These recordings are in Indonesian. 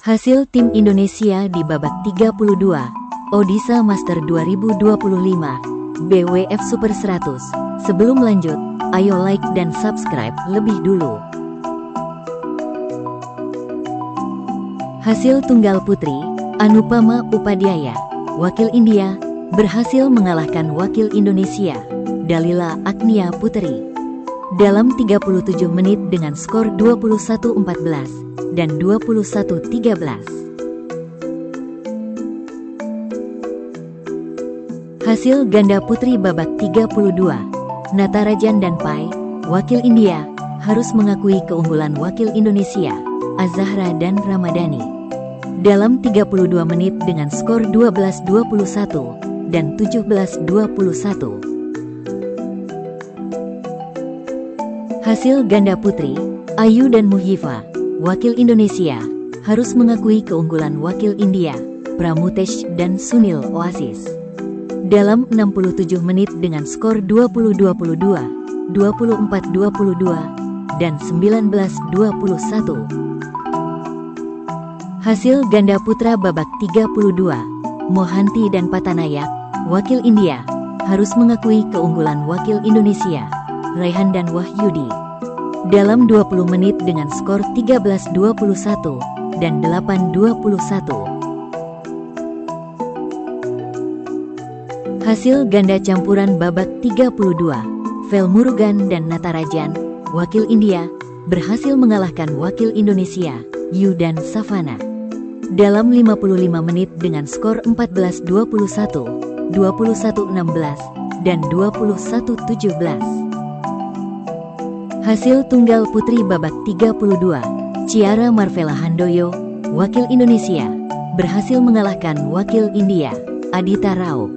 Hasil tim Indonesia di babak 32 Odisha Master 2025 BWF Super 100. Sebelum lanjut, ayo like dan subscribe lebih dulu. Hasil tunggal putri, Anupama Upadhyaya, wakil India, berhasil mengalahkan wakil Indonesia, Dalila Agnia Puteri, dalam 37 menit dengan skor 21-14 dan 21-13. Hasil ganda putri babak 32, Natarajan dan Pai, wakil India, harus mengakui keunggulan wakil Indonesia, Azahra dan Ramadhani, dalam 32 menit dengan skor 12-21 dan 17-21. Hasil ganda putri, Ayu dan Muhifa, wakil Indonesia, harus mengakui keunggulan wakil India, Pramutesh dan Sunil Oasis, dalam 67 menit dengan skor 20-22, 24-22, dan 19-21. Hasil ganda putra babak 32, Mohanty dan Patanayak, wakil India, harus mengakui keunggulan wakil Indonesia, Raihan dan Wahyudi, dalam 20 menit dengan skor 13-21 dan 8-21. Hasil ganda campuran babak 32, Velmurugan dan Natarajan, wakil India, berhasil mengalahkan wakil Indonesia, Yu dan Savana, dalam 55 menit dengan skor 14-21, 21-16, dan 21-17. Hasil tunggal putri babak 32, Chiara Marvella Handoyo, wakil Indonesia, berhasil mengalahkan wakil India, Adita Rao,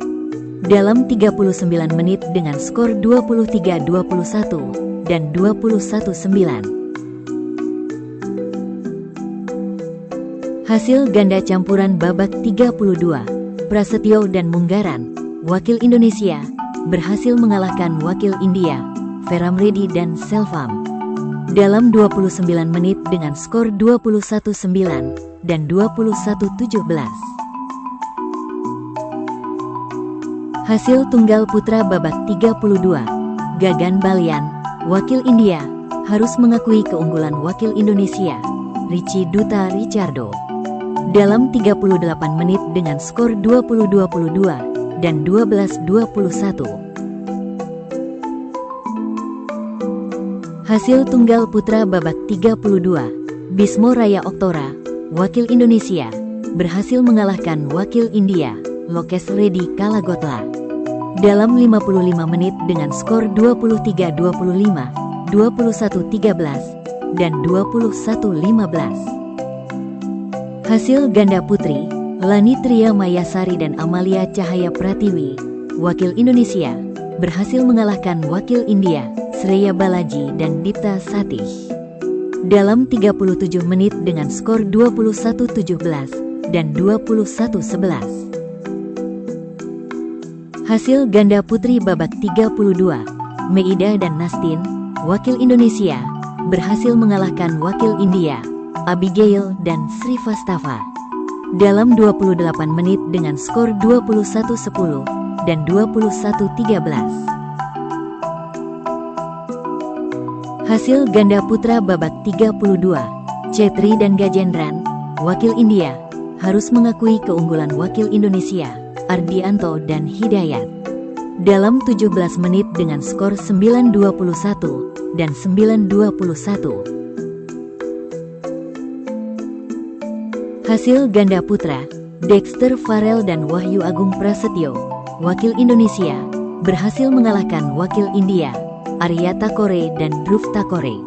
dalam 39 menit dengan skor 23-21 dan 21-9. Hasil ganda campuran babak 32, Prasetyo dan Munggaran, wakil Indonesia, berhasil mengalahkan wakil India, Feramredi dan Selvam, dalam 29 menit dengan skor 21-9 dan 21-17. Hasil tunggal putra babak 32, Gagan Balian, wakil India, harus mengakui keunggulan wakil Indonesia, Richie Duta Richardo, dalam 38 menit dengan skor 20-22 dan 12-21. Hasil tunggal putra babak 32, Bismo Raya Oktora, wakil Indonesia, berhasil mengalahkan wakil India, Lokes Reddy Kalagotla, dalam 55 menit dengan skor 23-25, 21-13, dan 21-15. Hasil ganda putri, Lani Tria Mayasari dan Amalia Cahaya Pratiwi, wakil Indonesia, berhasil mengalahkan wakil India, Sreya Balaji dan Dipta Satish, dalam 37 menit dengan skor 21-17 dan 21-11. Hasil ganda putri babak 32, Meida dan Nastin, wakil Indonesia, berhasil mengalahkan wakil India, Abigail dan Srivastava, dalam 28 menit dengan skor 21-10 dan 21-13. Hasil ganda putra babak 32, Chetri dan Gajendran, wakil India, harus mengakui keunggulan wakil Indonesia, Ardianto dan Hidayat, dalam 17 menit dengan skor 9-21 dan 9-21. Hasil ganda putra, Dexter Farrell dan Wahyu Agung Prasetyo, wakil Indonesia, berhasil mengalahkan wakil India, Arya Takore dan Dhruv Takore,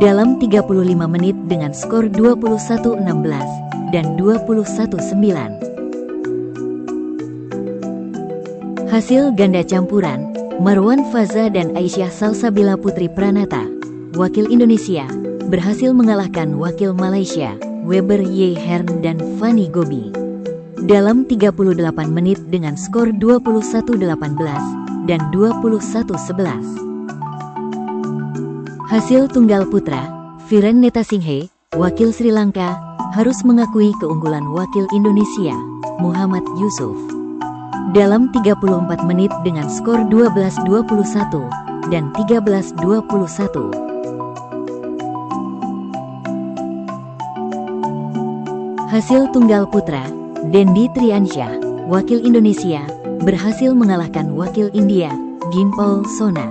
dalam 35 menit dengan skor 21-16 dan 21-9. Hasil ganda campuran, Marwan Faza dan Aisyah Salsabila Putri Pranata, wakil Indonesia, berhasil mengalahkan wakil Malaysia, Weber Ye Hern dan Fanny Gobi, dalam 38 menit dengan skor 21-18 dan 21-11. Hasil tunggal putra, Viren Netasinghe, wakil Sri Lanka, harus mengakui keunggulan wakil Indonesia, Muhammad Yusuf. Dalam 34 menit dengan skor 12-21 dan 13-21. Hasil tunggal putra, Dendi Triansyah, wakil Indonesia, berhasil mengalahkan wakil India, Ginpal Sona.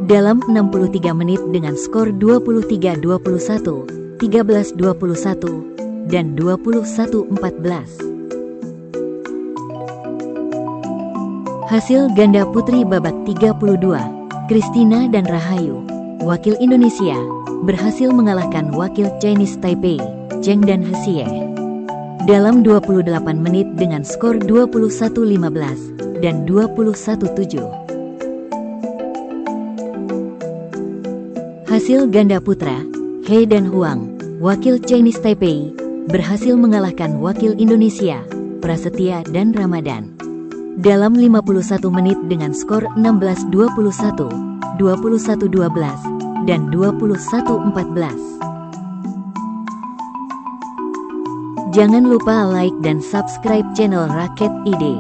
Dalam 63 menit dengan skor 23-21, 13-21, dan 21-14. Hasil ganda putri babak 32, Christina dan Rahayu, wakil Indonesia, berhasil mengalahkan wakil Chinese Taipei, Cheng dan Hsieh. Dalam 28 menit dengan skor 21-15 dan 21-7. Hasil ganda putra, He dan Huang, wakil Chinese Taipei, berhasil mengalahkan wakil Indonesia, Prasetya dan Ramadan. Dalam 51 menit dengan skor 16-21, 21-12, dan 21-14. Jangan lupa like dan subscribe channel Raket ID.